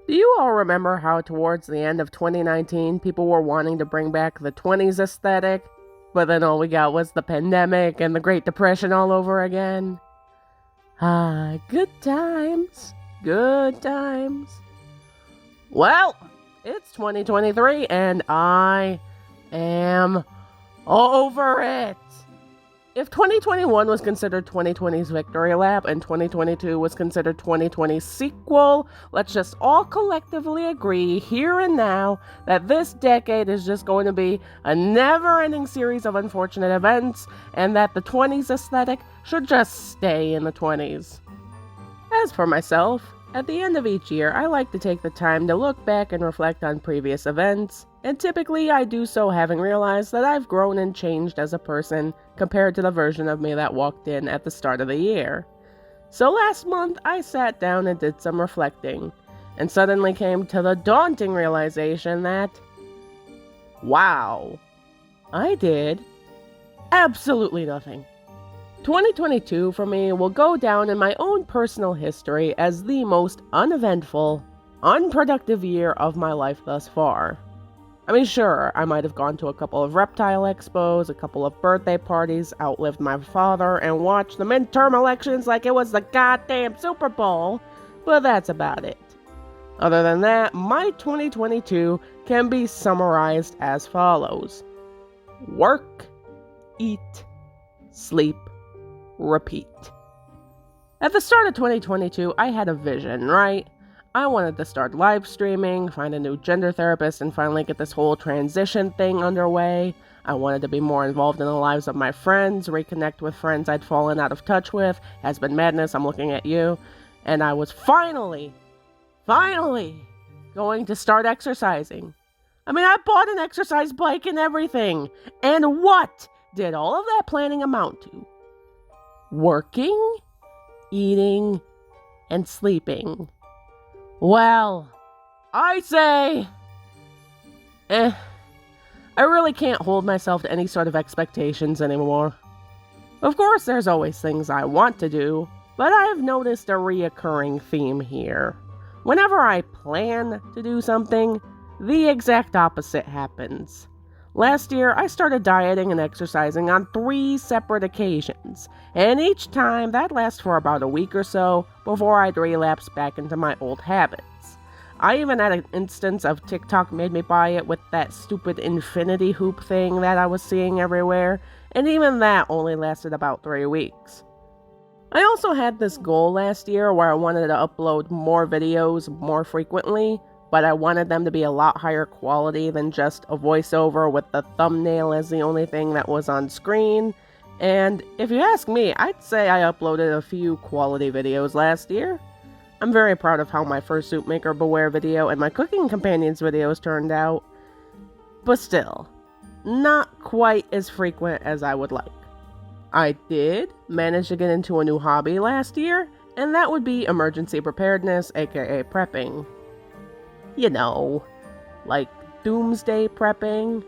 Do you all remember how towards the end of 2019 people were wanting to bring back the 20s aesthetic, but then all we got was the pandemic and the Great Depression all over again? Ah, good times. Good times. Well, it's 2023 and I am over it. If 2021 was considered 2020's victory lap and 2022 was considered 2020's sequel, let's just all collectively agree here and now that this decade is just going to be a never-ending series of unfortunate events and that the 20s aesthetic should just stay in the 20s. As for myself, at the end of each year, I like to take the time to look back and reflect on previous events, and typically I do so having realized that I've grown and changed as a person compared to the version of me that walked in at the start of the year. So last month, I sat down and did some reflecting, and suddenly came to the daunting realization that, wow, I did absolutely nothing. 2022 for me will go down in my own personal history as the most uneventful, unproductive year of my life thus far. I mean, sure, I might have gone to a couple of reptile expos, a couple of birthday parties, outlived my father, and watched the midterm elections like it was the goddamn Super Bowl, but that's about it. Other than that, my 2022 can be summarized as follows: work, eat, sleep, repeat. At the start of 2022, I had a vision, right? I wanted to start live streaming, find a new gender therapist, and finally get this whole transition thing underway. I wanted to be more involved in the lives of my friends, reconnect with friends I'd fallen out of touch with. Has been madness, I'm looking at you. And I was finally going to start exercising. I mean, I bought an exercise bike and everything. And what did all of that planning amount to? Working, eating, and sleeping. Well, I say, I really can't hold myself to any sort of expectations anymore. Of course, there's always things I want to do, but I've noticed a reoccurring theme here. Whenever I plan to do something, the exact opposite happens. Last year, I started dieting and exercising on 3 separate occasions, and each time that lasts for about a week or so before I'd relapse back into my old habits. I even had an instance of TikTok made me buy it with that stupid infinity hoop thing that I was seeing everywhere, and even that only lasted about 3 weeks. I also had this goal last year where I wanted to upload more videos more frequently, but I wanted them to be a lot higher quality than just a voiceover with the thumbnail as the only thing that was on screen. And if you ask me, I'd say I uploaded a few quality videos last year. I'm very proud of how my first Soup Maker Beware video and my Cooking Companions videos turned out. But still, not quite as frequent as I would like. I did manage to get into a new hobby last year, and that would be emergency preparedness, aka prepping. You know, like doomsday prepping.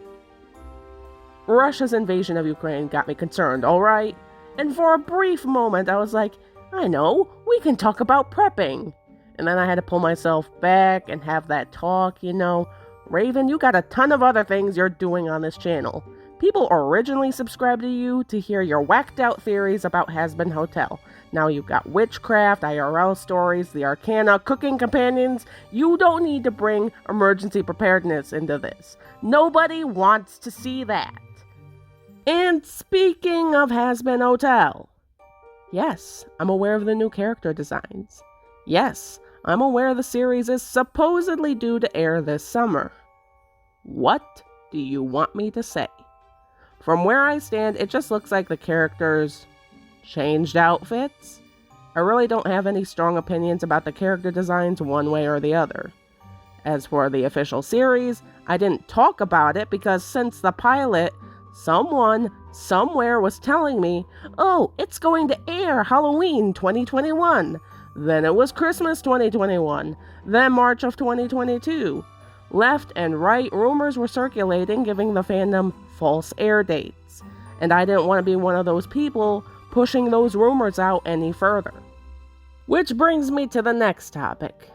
Russia's invasion of Ukraine got me concerned, alright? And for a brief moment I was like, I know, we can talk about prepping. And then I had to pull myself back and have that talk, you know. Raven, you got a ton of other things you're doing on this channel. People originally subscribed to you to hear your whacked out theories about Has-Been Hotel. Now you've got witchcraft, IRL stories, the Arcana, Cooking Companions. You don't need to bring emergency preparedness into this. Nobody wants to see that. And speaking of Has-Been Hotel, yes, I'm aware of the new character designs. Yes, I'm aware the series is supposedly due to air this summer. What do you want me to say? From where I stand, it just looks like the characters changed outfits. I really don't have any strong opinions about the character designs one way or the other. As for the official series, I didn't talk about it because since the pilot, someone somewhere was telling me, oh, it's going to air Halloween 2021. Then it was Christmas 2021. Then March of 2022. Left and right rumors were circulating, giving the fandom false air dates. And I didn't want to be one of those people pushing those rumors out any further. Which brings me to the next topic.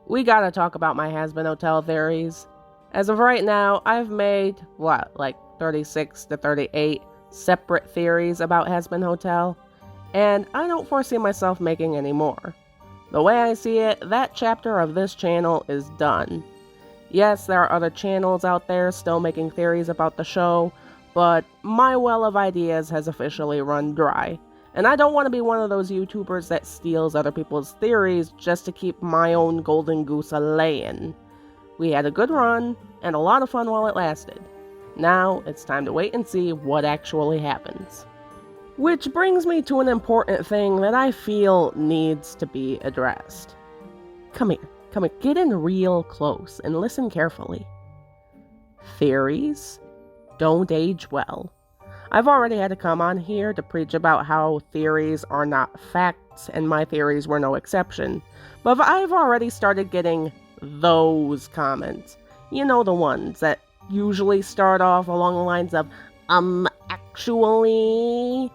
we gotta talk about my has-been hotel theories. As of right now, I've made, like 36 to 38 separate theories about has-been hotel, and I don't foresee myself making any more. The way I see it, that chapter of this channel is done. Yes, there are other channels out there still making theories about the show, but my well of ideas has officially run dry. And I don't want to be one of those YouTubers that steals other people's theories just to keep my own golden goose a-layin'. We had a good run, and a lot of fun while it lasted. Now, it's time to wait and see what actually happens. Which brings me to an important thing that I feel needs to be addressed. Come here, get in real close and listen carefully. Theories don't age well. I've already had to come on here to preach about how theories are not facts, and my theories were no exception. But I've already started getting those comments. You know, the ones that usually start off along the lines of, actually...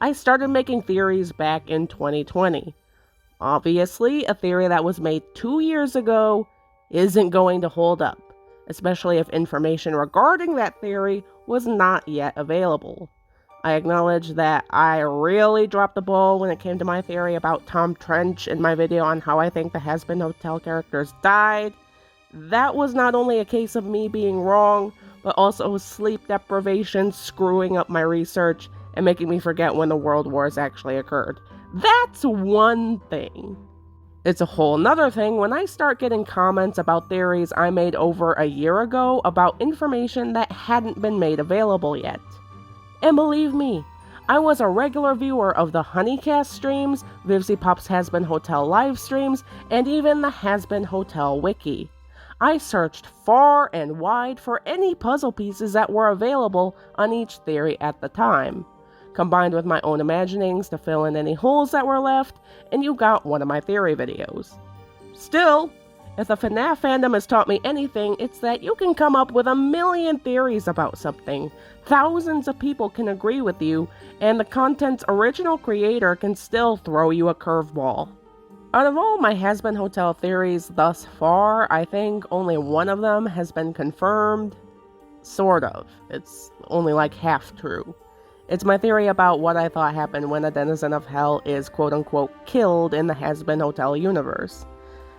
I started making theories back in 2020. Obviously, a theory that was made 2 years ago isn't going to hold up, especially if information regarding that theory was not yet available. I acknowledge that I really dropped the ball when it came to my theory about Tom Trench in my video on how I think the Has-Been Hotel characters died. That was not only a case of me being wrong, but also sleep deprivation screwing up my research and making me forget when the World Wars actually occurred. That's one thing. It's a whole nother thing when I start getting comments about theories I made over a year ago about information that hadn't been made available yet. And believe me, I was a regular viewer of the Honeycast streams, VivziePop's Has-Been Hotel live streams, and even the Has-Been Hotel wiki. I searched far and wide for any puzzle pieces that were available on each theory at the time, combined with my own imaginings to fill in any holes that were left, and you got one of my theory videos. Still, if the FNAF fandom has taught me anything, it's that you can come up with a million theories about something, thousands of people can agree with you, and the content's original creator can still throw you a curveball. Out of all my Has-Been Hotel theories thus far, I think only one of them has been confirmed. Sort of. It's only like half true. It's my theory about what I thought happened when a denizen of hell is quote-unquote killed in the Has-Been Hotel universe.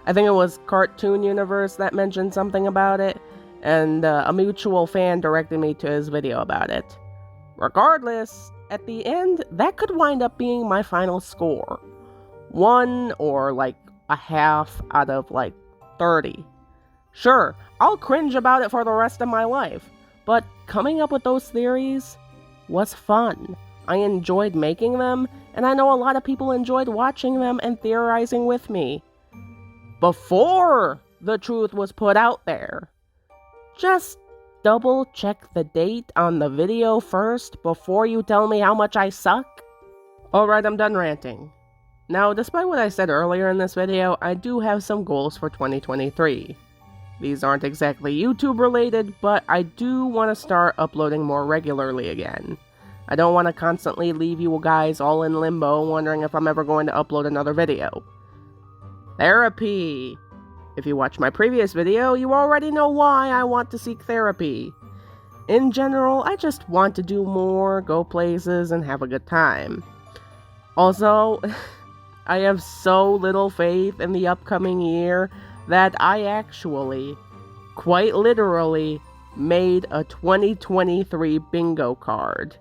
I think it was Cartoon Universe that mentioned something about it, and a mutual fan directed me to his video about it. Regardless, at the end, that could wind up being my final score. 1 or like a half out of like 30. Sure, I'll cringe about it for the rest of my life, but coming up with those theories was fun. I enjoyed making them, and I know a lot of people enjoyed watching them and theorizing with me. Before the truth was put out there. Just double check the date on the video first before you tell me how much I suck. Alright, I'm done ranting. Now, despite what I said earlier in this video, I do have some goals for 2023. These aren't exactly YouTube related, but I do want to start uploading more regularly again. I don't want to constantly leave you guys all in limbo wondering if I'm ever going to upload another video. Therapy! If you watched my previous video, you already know why I want to seek therapy. In general, I just want to do more, go places, and have a good time. Also, I have so little faith in the upcoming year that I actually, quite literally, made a 2023 bingo card.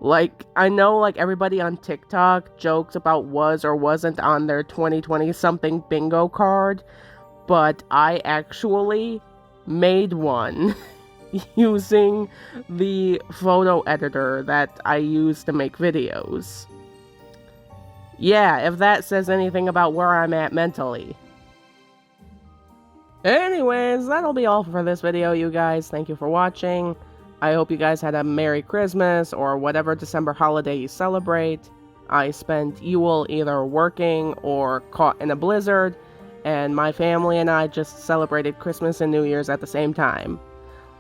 Like, I know like everybody on TikTok jokes about was or wasn't on their 2020-something bingo card, but I actually made one using the photo editor that I use to make videos. Yeah, if that says anything about where I'm at mentally. Anyways, that'll be all for this video, you guys. Thank you for watching. I hope you guys had a Merry Christmas or whatever December holiday you celebrate. I spent Yule either working or caught in a blizzard, and my family and I just celebrated Christmas and New Year's at the same time.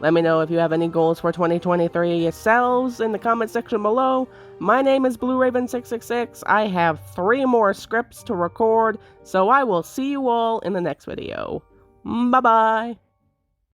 Let me know if you have any goals for 2023 yourselves in the comment section below. My name is Blue Raven 666. I have 3 more scripts to record, so I will see you all in the next video. Bye-bye.